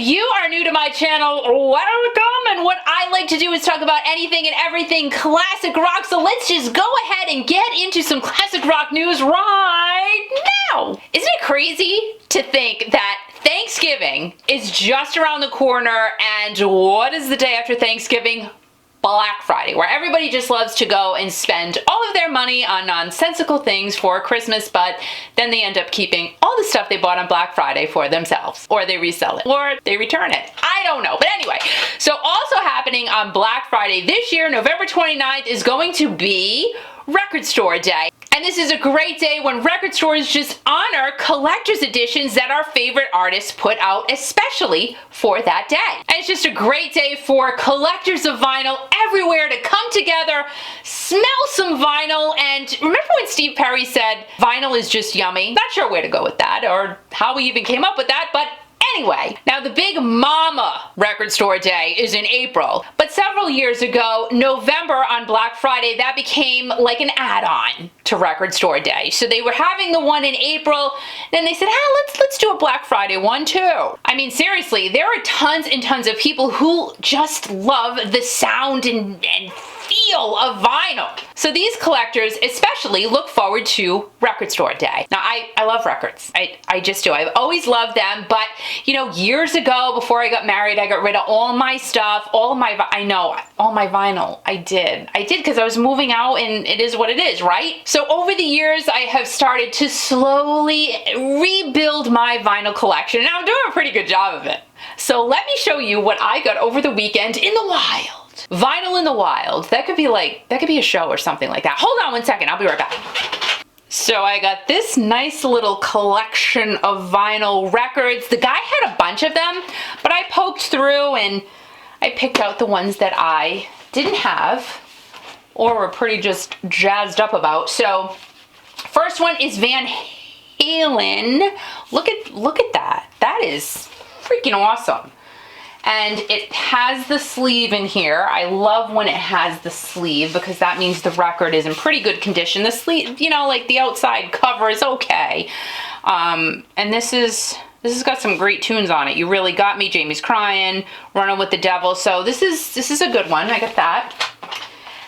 you are new to my channel, welcome, and what I like to do is talk about anything and everything classic rock, so let's just go ahead and get into some classic rock news right now. Isn't it crazy to think that Thanksgiving is just around the corner, and what is the day after Thanksgiving? Black Friday, where everybody just loves to go and spend all of their money on nonsensical things for Christmas, but then they end up keeping all the stuff they bought on Black Friday for themselves, or they resell it, or they return it. I don't know. But anyway, so also happening on Black Friday this year, November 29th, is going to be Record Store Day. And this is a great day when record stores just honor collector's editions that our favorite artists put out especially for that day. And it's just a great day for collectors of vinyl everywhere to come together, smell some vinyl, and remember when Steve Perry said, vinyl is just yummy? Not sure where to go with that or how we even came up with that, but anyway, now the big mama record store day is in April, but several years ago, November on Black Friday, that became like an add-on to record store day. So they were having the one in April, then they said, let's do a Black Friday one too. I mean, seriously, there are tons and tons of people who just love the sound and feel of vinyl. So these collectors especially look forward to Record Store Day. Now, I love records. I just do. I've always loved them, but you know, years ago, before I got married, I got rid of all my stuff, all my vinyl. I did because I was moving out, and it is what it is, right? So over the years, I have started to slowly rebuild my vinyl collection, and I'm doing a pretty good job of it. So let me show you what I got over the weekend in the wild. Vinyl in the wild. That could be a show or something like that. Hold on one second, I'll be right back. So I got this nice little collection of vinyl records. The guy had a bunch of them, but I poked through and I picked out the ones that I didn't have or were pretty just jazzed up about. So first one is Van Halen. Look at that. That is freaking awesome. And it has the sleeve in here. I love when it has the sleeve because that means the record is in pretty good condition. The sleeve, you know, like the outside cover is okay. And this has got some great tunes on it. You Really Got Me, Jamie's Crying, Running with the Devil. So this is a good one. I got that.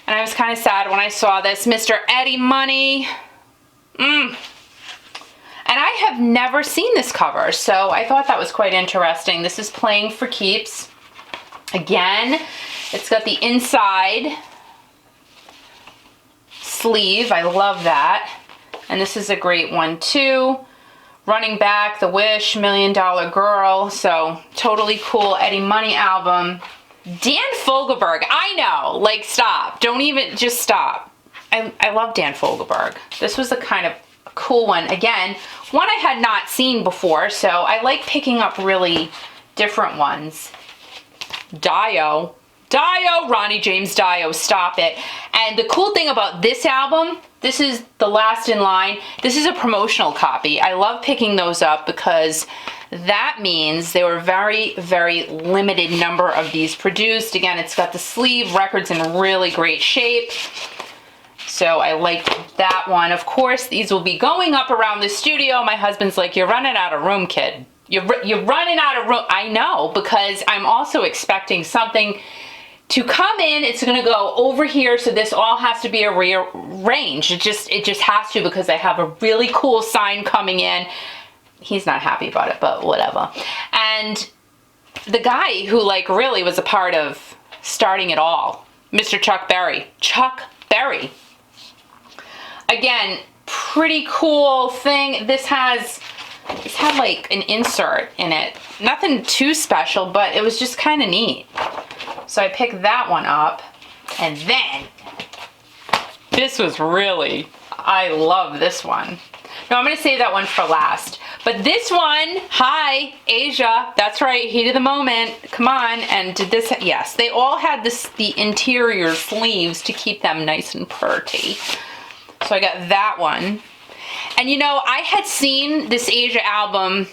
And I was kind of sad when I saw this. Mr. Eddie Money. And I have never seen this cover, so I thought that was quite interesting. This is Playing for Keeps. Again, it's got the inside sleeve. I love that. And this is a great one too. Running Back, The Wish, $1 Million Girl. So totally cool Eddie Money album. Dan Fogelberg. I know, like, stop. Don't even, just stop. I love Dan Fogelberg. This was a kind of cool one. Again, one I had not seen before, so I like picking up really different ones. Dio, Ronnie James Dio, stop it. And the cool thing about this album, this is the last in line. This is a promotional copy. I love picking those up because that means there were very, very limited number of these produced. Again, it's got the sleeve, records in really great shape. So I like that one. Of course, these will be going up around the studio. My husband's like, you're running out of room, kid. You're running out of room. I know, because I'm also expecting something to come in. It's going to go over here, so this all has to be rearranged. It just has to, because I have a really cool sign coming in. He's not happy about it, but whatever. And the guy who like really was a part of starting it all, Mr. Chuck Berry. Chuck Berry. Again, pretty cool thing. This had like an insert in it. Nothing too special, but it was just kind of neat. So I picked that one up. And then, this was really, I love this one. No, I'm going to save that one for last. But this one, hi, Asia, that's right, heat of the moment, come on. And did this, yes, they all had the interior sleeves to keep them nice and pretty. So I got that one. And you know, I had seen this Asia album,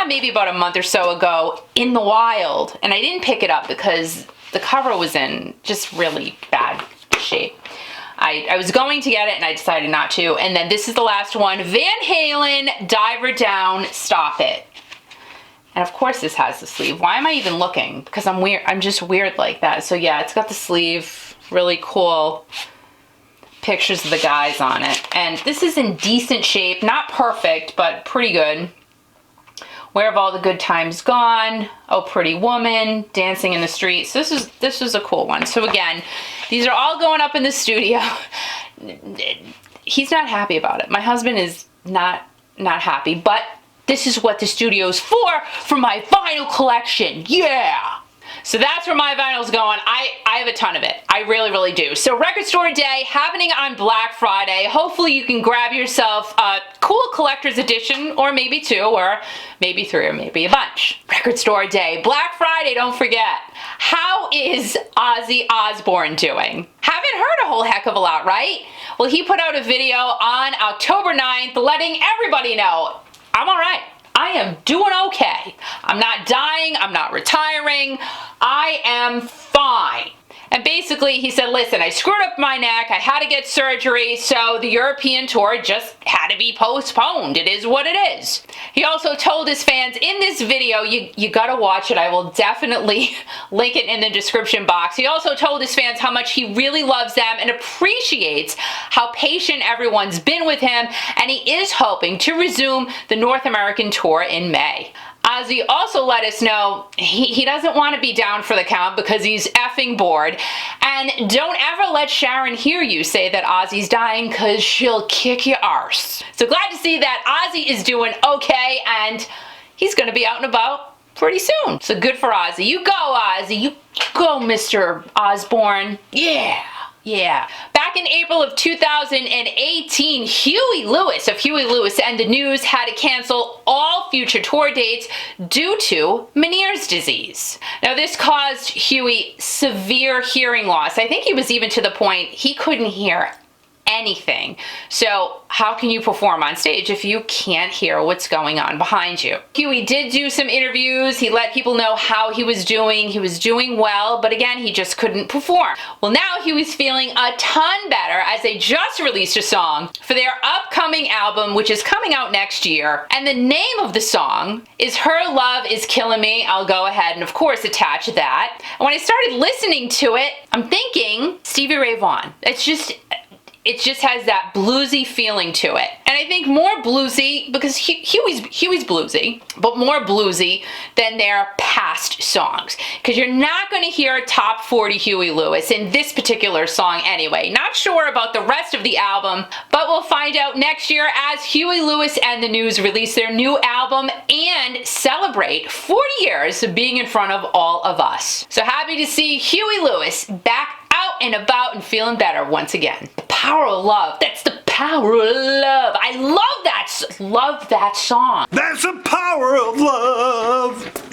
maybe about a month or so ago in the wild. And I didn't pick it up because the cover was in just really bad shape. I was going to get it and I decided not to. And then this is the last one, Van Halen, Diver Down, Stop It. And of course this has the sleeve. Why am I even looking? Because I'm weird. I'm just weird like that. So yeah, it's got the sleeve. Really cool pictures of the guys on it. And this is in decent shape. Not perfect, but pretty good. Where have all the good times gone? Oh, Pretty Woman, Dancing in the Streets. This is a cool one. So again, these are all going up in the studio. He's not happy about it. My husband is not happy, but this is what the studio's for my vinyl collection. Yeah. So that's where my vinyl's going. I have a ton of it. I really, really do. So Record Store Day happening on Black Friday. Hopefully you can grab yourself a cool collector's edition, or maybe 2, or maybe 3, or maybe a bunch. Record Store Day, Black Friday, don't forget. How is Ozzy Osbourne doing? Haven't heard a whole heck of a lot, right? Well, he put out a video on October 9th letting everybody know, I'm all right. I am doing okay. I'm not dying. I'm not retiring. I am fine. And basically he said, listen, I screwed up my neck. I had to get surgery. So the European tour just had to be postponed. It is what it is. He also told his fans in this video, you gotta watch it. I will definitely link it in the description box. He also told his fans how much he really loves them and appreciates how patient everyone's been with him. And he is hoping to resume the North American tour in May. Ozzy also let us know he doesn't want to be down for the count because he's effing bored. And don't ever let Sharon hear you say that Ozzy's dying, because she'll kick your arse. So glad to see that Ozzy is doing okay, and he's going to be out and about pretty soon. So good for Ozzy. You go, Ozzy. You go, Mr. Osbourne. Yeah. Yeah. Back in April of 2018, Huey Lewis of Huey Lewis and the News had to cancel all future tour dates due to Meniere's disease. Now this caused Huey severe hearing loss. I think he was even to the point he couldn't hear anything. So how can you perform on stage if you can't hear what's going on behind you? Huey did do some interviews. He let people know how he was doing. He was doing well, but again, he just couldn't perform. Well, now Huey's feeling a ton better as they just released a song for their upcoming album, which is coming out next year. And the name of the song is Her Love Is Killing Me. I'll go ahead and of course attach that. And when I started listening to it, I'm thinking Stevie Ray Vaughan. It just has that bluesy feeling to it. And I think more bluesy, because Huey's bluesy, but more bluesy than their past songs. Because you're not going to hear top 40 Huey Lewis in this particular song anyway. Not sure about the rest of the album, but we'll find out next year as Huey Lewis and the News release their new album and celebrate 40 years of being in front of all of us. So happy to see Huey Lewis back out and about and feeling better once again. The power of love. That's the power of love. I love that song. That's the power of love.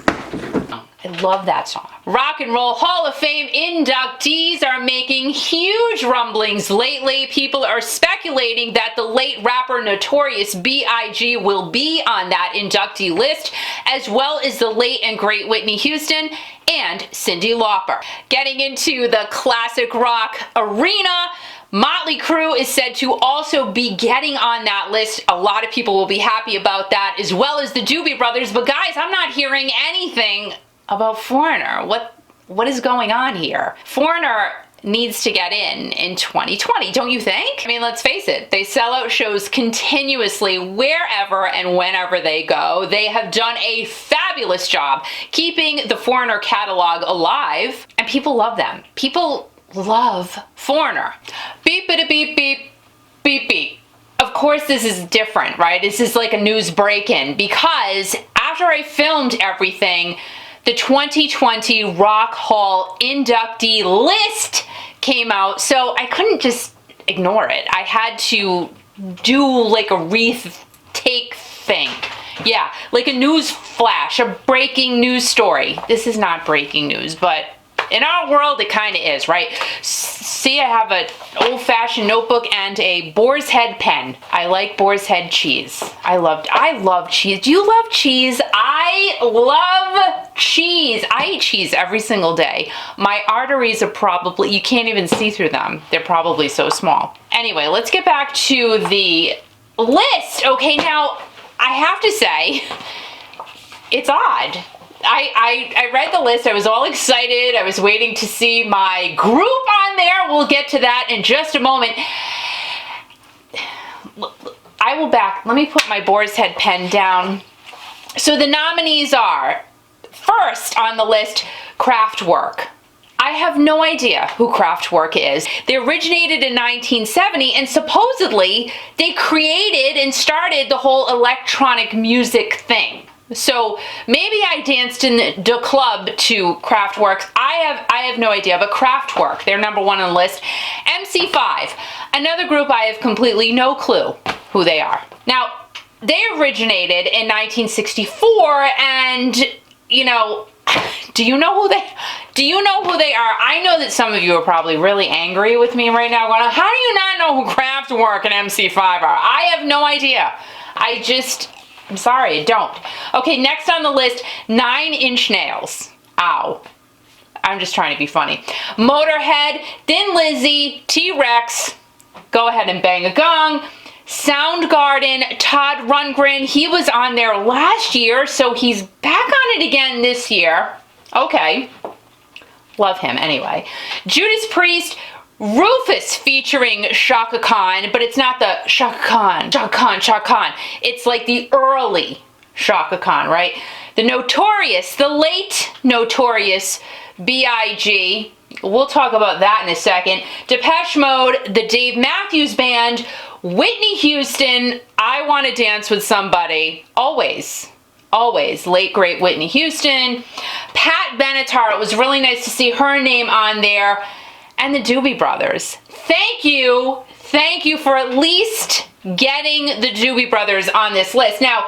I love that song. Rock and Roll Hall of Fame inductees are making huge rumblings lately. People are speculating that the late rapper Notorious B.I.G. will be on that inductee list, as well as the late and great Whitney Houston and Cyndi Lauper. Getting into the classic rock arena, Motley Crue is said to also be getting on that list. A lot of people will be happy about that, as well as the Doobie Brothers. But guys, I'm not hearing anything about Foreigner. What is going on here? Foreigner needs to get in 2020, don't you think? I mean, let's face it, they sell out shows continuously wherever and whenever they go. They have done a fabulous job keeping the Foreigner catalog alive, and people love them. People love Foreigner. Beep, beep, beep, beep, beep, beep. Of course this is different, right? This is like a news break-in, because after I filmed everything, the 2020 Rock Hall inductee list came out, so I couldn't just ignore it. I had to do like a retake thing. Yeah, like a news flash, a breaking news story. This is not breaking news, but in our world, it kind of is, right? See, I have an old-fashioned notebook and a boar's head pen. I like boar's head cheese. I love cheese. Do you love cheese? I love cheese. I eat cheese every single day. My arteries are probably, you can't even see through them. They're probably so small. Anyway, let's get back to the list. Okay, now, I have to say, It's odd. I read the list. I was all excited. I was waiting to see my group on there. We'll get to that in just a moment. I will back. Let me put my boar's head pen down. So the nominees are, first on the list, Kraftwerk. I have no idea who Kraftwerk is. They originated in 1970, and supposedly they created and started the whole electronic music thing. So maybe I danced in the club to Kraftwerk. I have no idea, but Kraftwerk, they're number one on the list. MC5, another group I have completely no clue who they are. Now, they originated in 1964, and you know, do you know who they are? I know that some of you are probably really angry with me right now, going, how do you not know who Kraftwerk and MC5 are? I have no idea. I'm sorry, I don't. Okay, next on the list, 9 Inch Nails. Ow. I'm just trying to be funny. Motorhead, Thin Lizzy, T-Rex, go ahead and bang a gong. Soundgarden, Todd Rundgren, he was on there last year, so he's back on it again this year. Okay. Love him anyway. Judas Priest, Rufus featuring Chaka Khan, but it's not the Chaka Khan. It's like the early Chaka Khan, right? The late Notorious B.I.G. We'll talk about that in a second. Depeche Mode, the Dave Matthews Band, Whitney Houston, I Want to Dance with Somebody, always, late great Whitney Houston. Pat Benatar, it was really nice to see her name on there. And the Doobie Brothers. Thank you for at least getting the Doobie Brothers on this list. Now,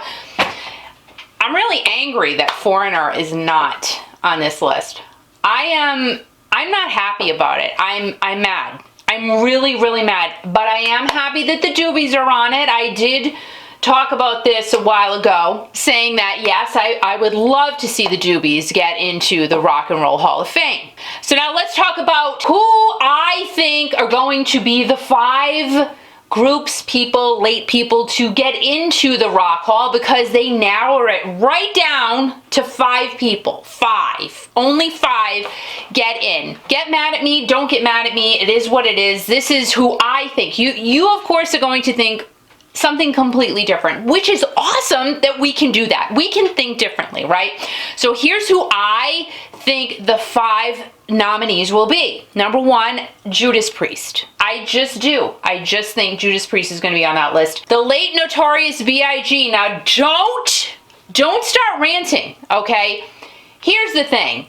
I'm really angry that Foreigner is not on this list. I'm not happy about it. I'm mad. I'm really mad. But I am happy that the Doobies are on it. I did talk about this a while ago, saying that yes, I would love to see the Doobies get into the Rock and Roll Hall of Fame. So now let's talk about who I think are going to be the 5 groups, late people to get into the Rock Hall, because they narrow it right down to 5 people. 5. Only 5 get in. Get mad at me, don't get mad at me. It is what it is. This is who I think. You of course are going to think something completely different, which is awesome that we can do that. We can think differently, right? So here's who I think the 5 nominees will be. Number 1, Judas Priest. I just do. I just think Judas Priest is going to be on that list. The late Notorious B.I.G. Now don't start ranting, okay? Here's the thing.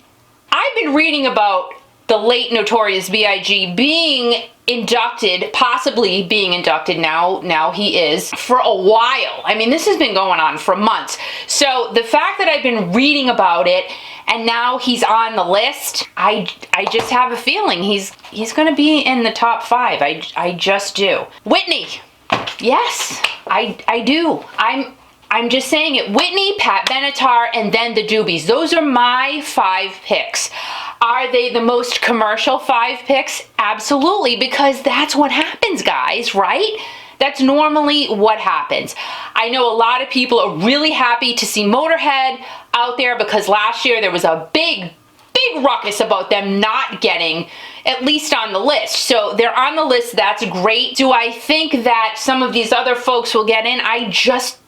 I've been reading about the late Notorious B.I.G. being inducted, possibly being inducted now he is, for a while. I mean, this has been going on for months. So the fact that I've been reading about it and now he's on the list, I just have a feeling he's going to be in the top 5. I just do. Whitney. Yes, I do. I'm just saying it. Whitney, Pat Benatar, and then the Doobies. Those are my 5 picks. Are they the most commercial 5 picks? Absolutely, because that's what happens, guys, right? That's normally what happens. I know a lot of people are really happy to see Motorhead out there, because last year there was a big ruckus about them not getting at least on the list. So they're on the list. That's great. Do I think that some of these other folks will get in? I just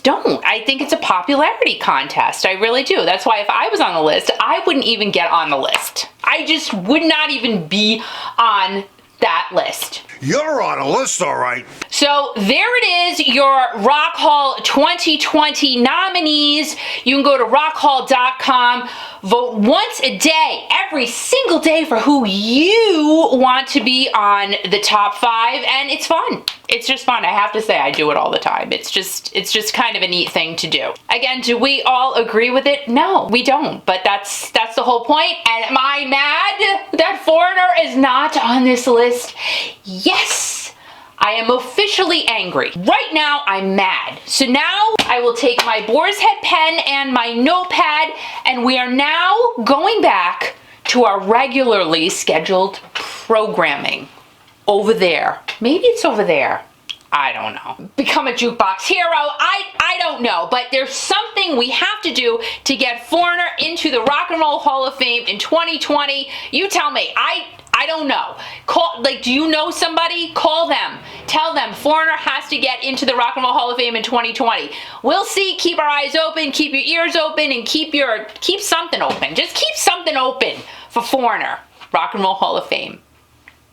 don't. I think it's a popularity contest. I really do. That's why if I was on the list, I wouldn't even get on the list. I just would not even be on that list. You're on a list, all right. So there it is, your Rock Hall 2020 nominees. You can go to rockhall.com, vote once a day, every single day, for who you want to be on the top 5, and it's fun. It's just fun. I have to say, I do it all the time. It's just kind of a neat thing to do. Again, do we all agree with it? No, we don't, but that's the whole point. And am I mad that Foreigner is not on this list? Yes, I am officially angry. Right now, I'm mad. So now I will take my boar's head pen and my notepad, and we are now going back to our regularly scheduled programming. Over there. Maybe it's over there. I don't know. Become a jukebox hero. I don't know. But there's something we have to do to get Foreigner into the Rock and Roll Hall of Fame in 2020. You tell me. I don't know. Do you know somebody? Call them. Tell them Foreigner has to get into the Rock and Roll Hall of Fame in 2020. We'll see. Keep our eyes open, keep your ears open, and keep something open. Just keep something open for Foreigner. Rock and Roll Hall of Fame.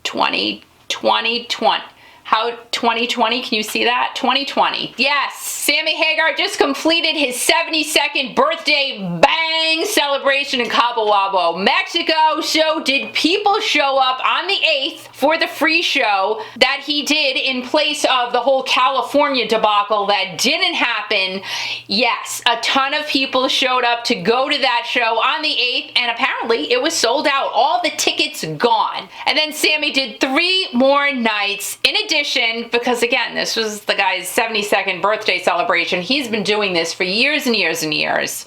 2020. How 2020, can you see that? 2020. Yes, Sammy Hagar just completed his 72nd birthday bang celebration in Cabo Wabo, Mexico. So did people show up on the 8th for the free show that he did in place of the whole California debacle that didn't happen? Yes, a ton of people showed up to go to that show on the 8th, and apparently it was sold out. All the tickets gone. And then Sammy did 3 more nights in addition, because again, this was the guy's 72nd birthday celebration. He's been doing this for years and years and years.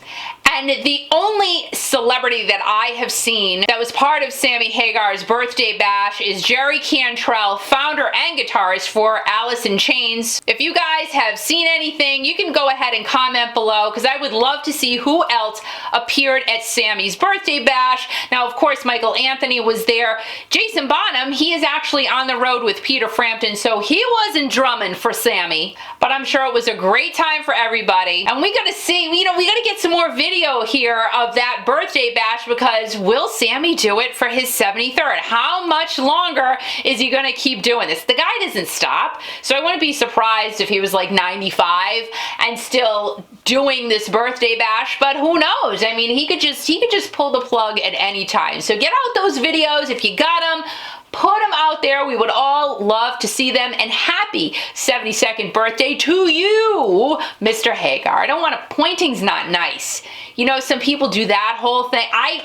And the only celebrity that I have seen that was part of Sammy Hagar's birthday bash is Jerry Cantrell, founder and guitarist for Alice in Chains. If you guys have seen anything, you can go ahead and comment below, because I would love to see who else appeared at Sammy's birthday bash. Now, of course, Michael Anthony was there. Jason Bonham, he is actually on the road with Peter Frampton, so he wasn't drumming for Sammy, but I'm sure it was a great time for everybody. And we gotta see, we gotta get some more video here of that birthday bash, because will Sammy do it for his 73rd? How much longer is he gonna keep doing this? The guy doesn't stop, so I wouldn't be surprised if he was like 95 and still doing this birthday bash, but who knows? I mean, he could just pull the plug at any time. So get out those videos if you got them. Put them out there. We would all love to see them. And happy 72nd birthday to you, Mr. Hagar. I don't want to, pointing's not nice. You know, some people do that whole thing. I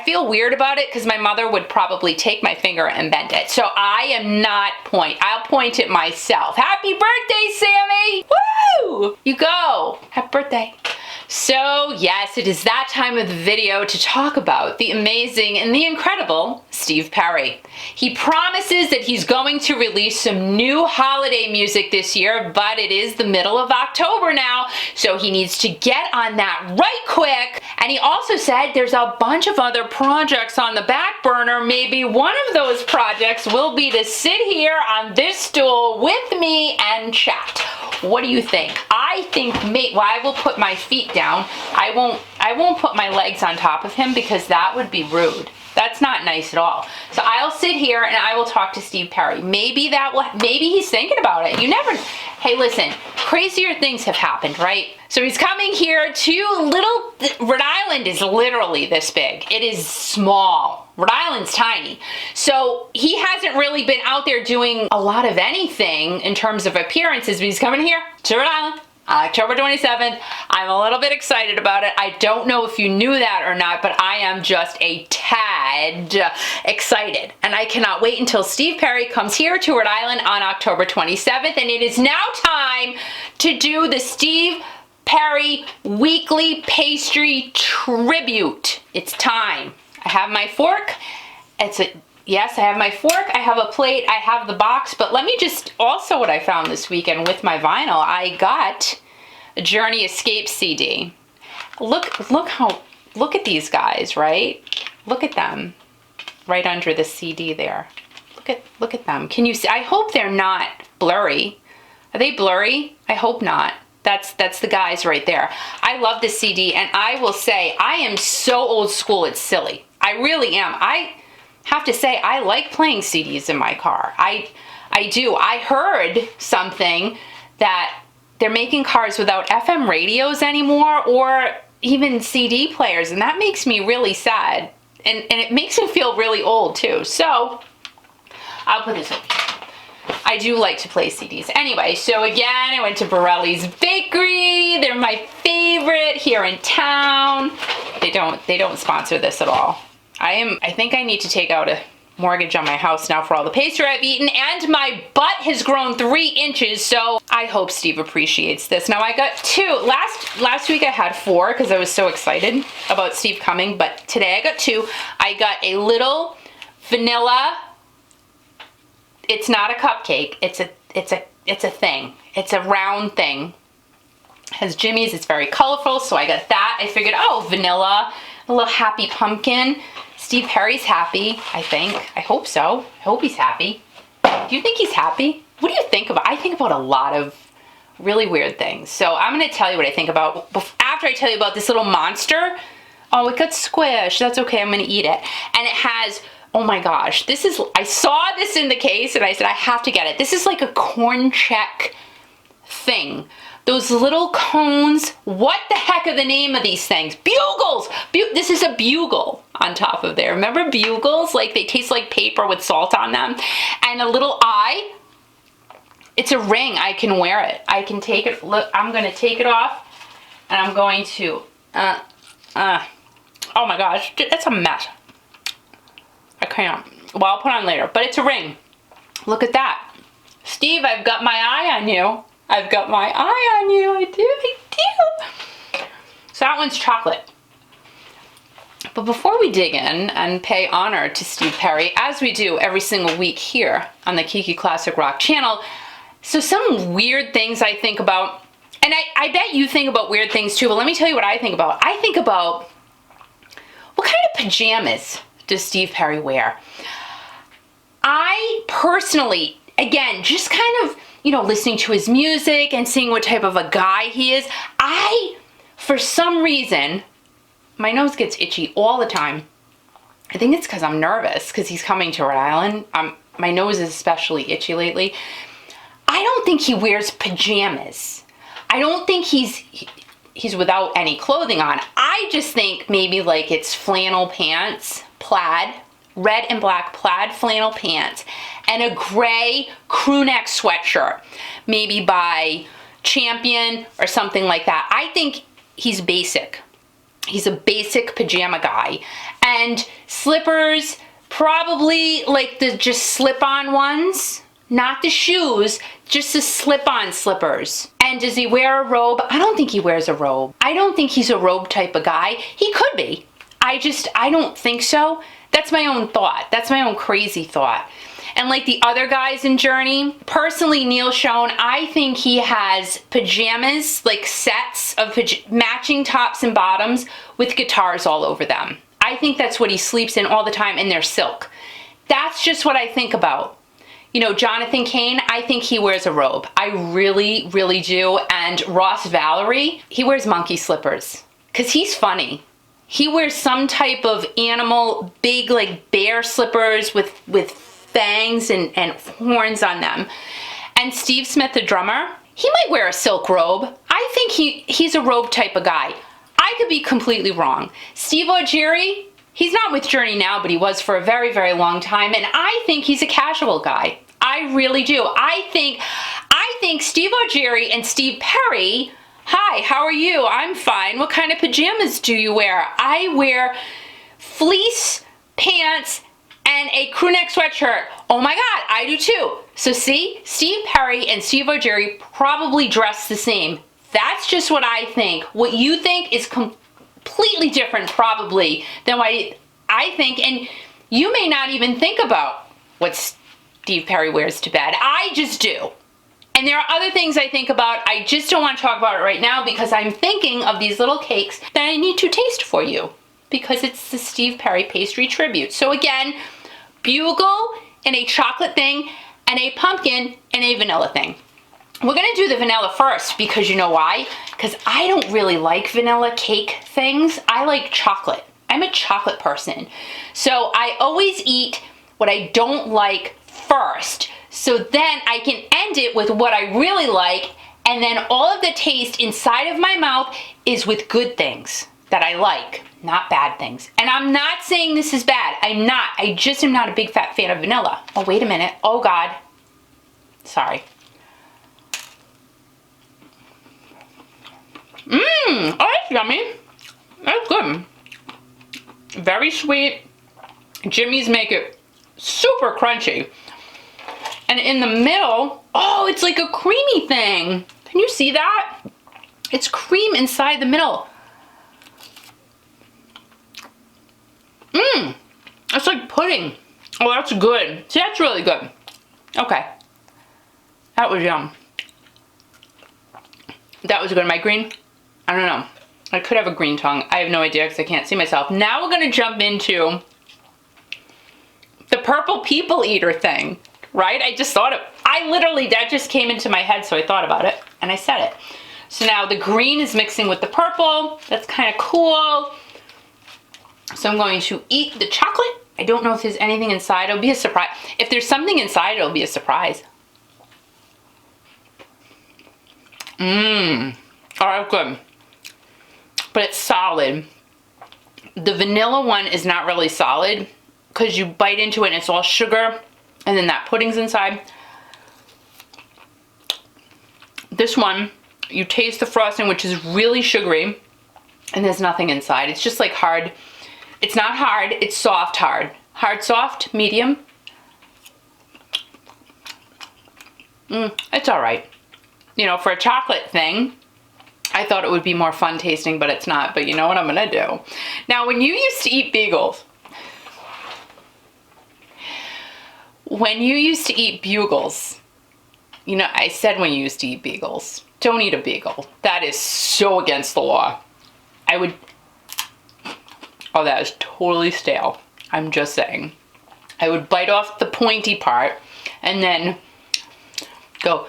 feel weird about it because my mother would probably take my finger and bend it. So I am not I'll point it myself. Happy birthday, Sammy! Woo! You go. Happy birthday. So yes, it is that time of the video to talk about the amazing and the incredible Steve Perry. He promises that he's going to release some new holiday music this year, but it is the middle of October now, so he needs to get on that right quick. And he also said there's a bunch of other projects on the back burner. Maybe one of those projects will be to sit here on this stool with me and chat. What do you think? I think I will put my feet down. I won't put my legs on top of him, because that would be rude. That's not nice at all. So I'll sit here and I will talk to Steve Perry. Maybe he's thinking about it. You never, hey listen, crazier things have happened, right? So he's coming here to Rhode Island is literally this big. It is small. Rhode Island's tiny. So he hasn't really been out there doing a lot of anything in terms of appearances, but he's coming here to Rhode Island on October 27th. I'm a little bit excited about it. I don't know if you knew that or not, but I am just a tad excited. And I cannot wait until Steve Perry comes here to Rhode Island on October 27th. And it is now time to do the Steve Perry Weekly Pastry Tribute. It's time. I have my fork. Yes, I have my fork, I have a plate, I have the box, but let me just, also what I found this weekend with my vinyl, I got a Journey Escape CD. Look at these guys, right? Look at them, right under the CD there. Look at them. Can you see? I hope they're not blurry. Are they blurry? I hope not. That's the guys right there. I love this CD, and I will say, I am so old school, it's silly. I really am. I have to say, I like playing CDs in my car. I do. I heard something that they're making cars without FM radios anymore, or even CD players, and that makes me really sad. And it makes me feel really old too. So I'll put this over here. I do like to play CDs. Anyway, so again, I went to Borelli's Bakery. They're my favorite here in town. They don't sponsor this at all. I think I need to take out a mortgage on my house now for all the pastry I've eaten, and my butt has grown 3 inches, so I hope Steve appreciates this. Now I got 2. Last week I had 4 because I was so excited about Steve coming, but today I got 2. I got a little vanilla, it's not a cupcake, it's a it's a thing. It's a round thing. Has Jimmy's, it's very colorful, so I got that. I figured, oh, vanilla, a little happy pumpkin. Steve Perry's happy, I think. I hope so. I hope he's happy. Do you think he's happy? What do you think about? I think about a lot of really weird things. So I'm going to tell you what I think about after I tell you about this little monster. Oh, it got squished. That's okay. I'm going to eat it. And it has, oh my gosh, this is, I saw this in the case and I said, I have to get it. This is like a corn check thing. Those little cones, what the heck are the name of these things? Bugles! This is a bugle on top of there. Remember bugles? Like they taste like paper with salt on them. And a little eye. It's a ring. I can wear it. I can take it. Look, I'm going to take it off. And I'm going to, oh my gosh, that's a mess. I can't. Well, I'll put on later. But it's a ring. Look at that. Steve, I've got my eye on you. I've got my eye on you. I do. So that one's chocolate. But before we dig in and pay honor to Steve Perry, as we do every single week here on the Kiki Classic Rock channel, so some weird things I think about, and I bet you think about weird things too, but let me tell you what I think about. I think about, what kind of pajamas does Steve Perry wear? I personally, again, just kind of, you know, listening to his music and seeing what type of a guy he is, for some reason, my nose gets itchy all the time. I think it's because I'm nervous because he's coming to Rhode Island. My nose is especially itchy lately. I don't think he wears pajamas. I don't think he's without any clothing on. I just think maybe like it's flannel pants, plaid, red and black plaid flannel pants, and a gray crew neck sweatshirt, maybe by Champion or something like that. I think he's basic. He's a basic pajama guy. And slippers, probably like the just slip-on ones, not the shoes, just the slip-on slippers. And does he wear a robe? I don't think he wears a robe. I don't think he's a robe type of guy. He could be. I don't think so. That's my own thought. That's my own crazy thought. And like the other guys in Journey, personally, Neil Schon, I think he has pajamas, like sets of matching tops and bottoms with guitars all over them. I think that's what he sleeps in all the time, and they're silk. That's just what I think about. You know, Jonathan Cain, I think he wears a robe. I really, really do. And Ross Valerie, he wears monkey slippers because he's funny. He wears some type of animal, big like bear slippers with fangs and horns on them. And Steve Smith, the drummer, he might wear a silk robe. I think he's a robe type of guy. I could be completely wrong. Steve Augeri, he's not with Journey now, but he was for a very, very long time. And I think he's a casual guy. I really do. I think Steve Augeri and Steve Perry, hi, how are you? I'm fine. What kind of pajamas do you wear? I wear fleece pants and a crew neck sweatshirt. Oh my God, I do too. So see, Steve Perry and Steve Augeri probably dress the same. That's just what I think. What you think is completely different probably than what I think, and you may not even think about what Steve Perry wears to bed. I just do. And there are other things I think about. I just don't want to talk about it right now because I'm thinking of these little cakes that I need to taste for you because it's the Steve Perry pastry tribute. So again, bugle and a chocolate thing and a pumpkin and a vanilla thing. We're gonna do the vanilla first because you know why? Because I don't really like vanilla cake things. I like chocolate. I'm a chocolate person. So I always eat what I don't like first. So then I can end it with what I really like, and then all of the taste inside of my mouth is with good things that I like, not bad things. And I'm not saying this is bad. I'm not. I just am not a big fat fan of vanilla. Oh, wait a minute. Oh God. Sorry. Oh, that's yummy. That's good. Very sweet. Jimmy's make it super crunchy. And in the middle, oh, it's like a creamy thing. Can you see that? It's cream inside the middle. It's like pudding. Oh, that's good. See, that's really good. Okay. That was yum. That was good. My green, I don't know. I could have a green tongue. I have no idea because I can't see myself. Now we're going to jump into the purple people eater thing, right? I just thought that just came into my head, so I thought about it and I said it. So now the green is mixing with the purple. That's kind of cool. So I'm going to eat the chocolate. I don't know if there's anything inside. It'll be a surprise. If there's something inside, it'll be a surprise. All right, good. But it's solid. The vanilla one is not really solid because you bite into it and it's all sugar and then that pudding's inside. This one, you taste the frosting, which is really sugary, and there's nothing inside. It's just like hard. It's not hard, it's soft hard. Hard, soft, medium. It's all right. You know, for a chocolate thing, I thought it would be more fun tasting, but it's not. But you know what I'm gonna do? Now, when you used to eat bagels, you know, I said when you used to eat bagels, don't eat a bagel. That is so against the law. Oh, that is totally stale. I'm just saying. I would bite off the pointy part and then go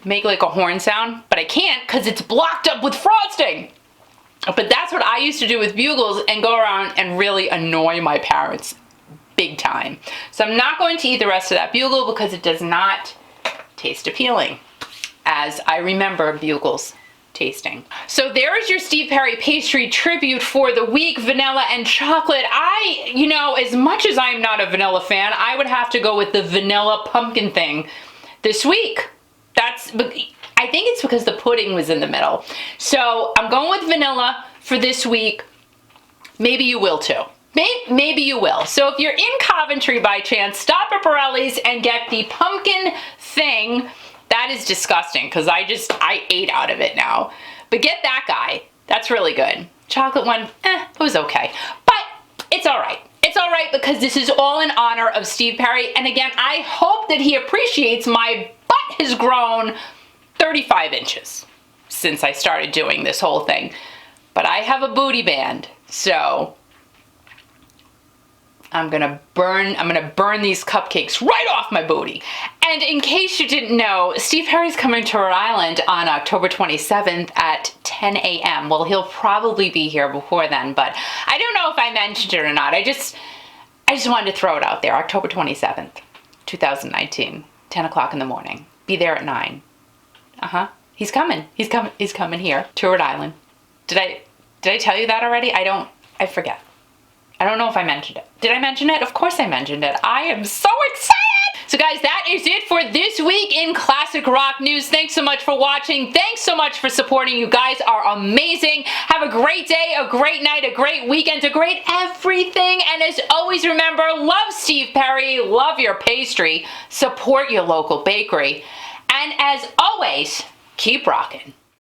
make like a horn sound, but I can't because it's blocked up with frosting. But that's what I used to do with bugles and go around and really annoy my parents big time. So I'm not going to eat the rest of that bugle because it does not taste appealing as I remember bugles tasting. So there's your Steve Perry pastry tribute for the week, vanilla and chocolate. You know, as much as I'm not a vanilla fan, I would have to go with the vanilla pumpkin thing this week. I think it's because the pudding was in the middle. So I'm going with vanilla for this week. Maybe you will too. Maybe you will. So if you're in Coventry by chance, stop at Borelli's and get the pumpkin thing. That is disgusting because I ate out of it now. But get that guy. That's really good. Chocolate one, it was okay. But it's all right. It's all right because this is all in honor of Steve Perry. And again, I hope that he appreciates my butt has grown 35 inches since I started doing this whole thing. But I have a booty band, so I'm gonna burn these cupcakes right off my booty. And in case you didn't know, Steve Perry's coming to Rhode Island on October 27th at 10 a.m. Well, he'll probably be here before then, but I don't know if I mentioned it or not. I just wanted to throw it out there. October 27th, 2019, 10 o'clock in the morning. Be there at 9. He's coming. He's coming here to Rhode Island. Did I tell you that already? I forget. I don't know if I mentioned it. Did I mention it? Of course I mentioned it. I am so excited! So guys, that is it for this week in Classic Rock News. Thanks so much for watching. Thanks so much for supporting. You guys are amazing. Have a great day, a great night, a great weekend, a great everything. And as always, remember, love Steve Perry, love your pastry, support your local bakery. And as always, keep rocking.